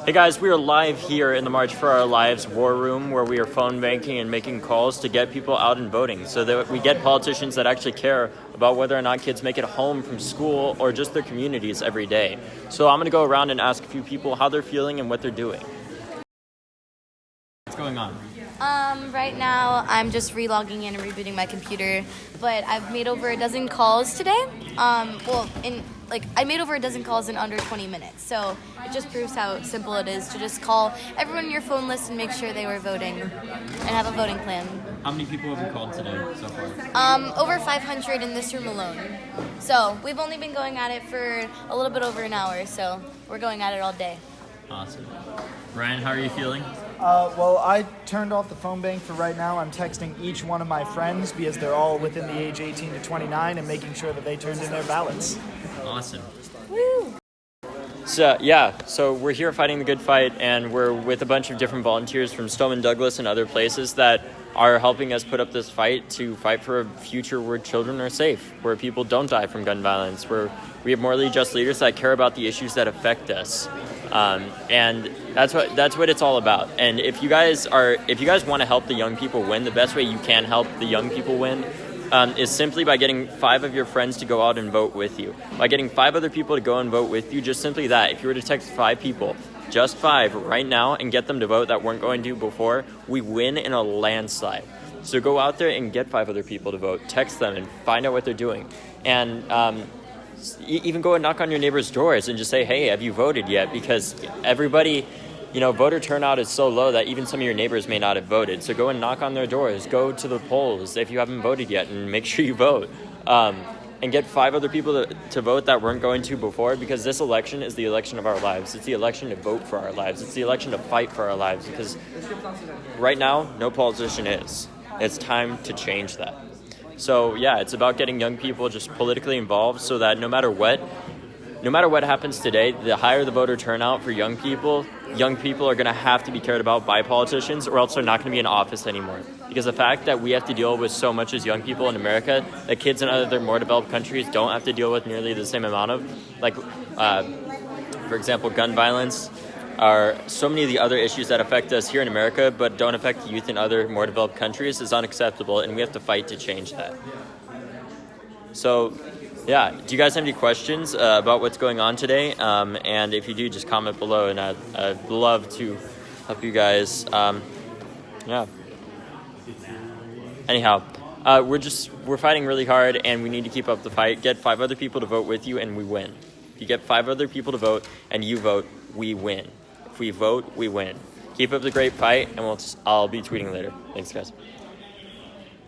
Hey guys, we are live here in the March for Our Lives war room where we are phone banking and making calls to get people out and voting so that we get politicians that actually care about whether or not kids make it home from school or just their communities every day. So I'm going to go around and ask a few people how they're feeling and what they're doing. What's going on? Right now I'm just relogging in and rebooting my computer, but I've made over a dozen calls today. I made over a dozen calls in under 20 minutes, so it just proves how simple it is to just call everyone in your phone list and make sure they were voting and have a voting plan. How many people have you called today so far? Over 500 in this room alone. So we've only been going at it for a little bit over an hour, so we're going at it all day. Awesome. Ryan, how are you feeling? Well, I turned off the phone bank for right now. I'm texting each one of my friends because they're all within the age 18 to 29 and making sure that they turned in their ballots. Awesome. Woo! So we're here fighting the good fight, and we're with a bunch of different volunteers from Stoneman Douglas and other places that are helping us put up this fight to fight for a future where children are safe, where people don't die from gun violence, where we have morally just leaders that care about the issues that affect us. And that's what it's all about. And if you guys want to help the young people win, the best way you can help the young people win is simply by getting 5 of your friends to go out and vote with you. By getting 5 other people to go and vote with you, just simply that. If you were to text 5 people, just 5 right now, and get them to vote that weren't going to before, we win in a landslide. So go out there and get 5 other people to vote. Text them and find out what they're doing. And even go and knock on your neighbor's doors and just say, hey, have you voted yet? Because everybody, voter turnout is so low that even some of your neighbors may not have voted. So go and knock on their doors. Go to the polls if you haven't voted yet and make sure you vote. And get 5 other people to vote that weren't going to before, because this election is the election of our lives. It's the election to vote for our lives. It's the election to fight for our lives, because right now, no politician is. It's time to change that. So yeah, it's about getting young people just politically involved so that no matter what happens today, the higher the voter turnout for young people are going to have to be cared about by politicians, or else they're not going to be in office anymore. Because the fact that we have to deal with so much as young people in America that kids in other more developed countries don't have to deal with nearly the same amount of, like, for example, gun violence, are so many of the other issues that affect us here in America but don't affect youth in other more developed countries is unacceptable, and we have to fight to change that. So, yeah, do you guys have any questions about what's going on today? And if you do, just comment below, and I'd love to help you guys. Anyhow, we're fighting really hard, and we need to keep up the fight. Get 5 other people to vote with you, and we win. If you get 5 other people to vote, and you vote, we win. If we vote, we win. Keep up the great fight, and I'll be tweeting later. Thanks, guys.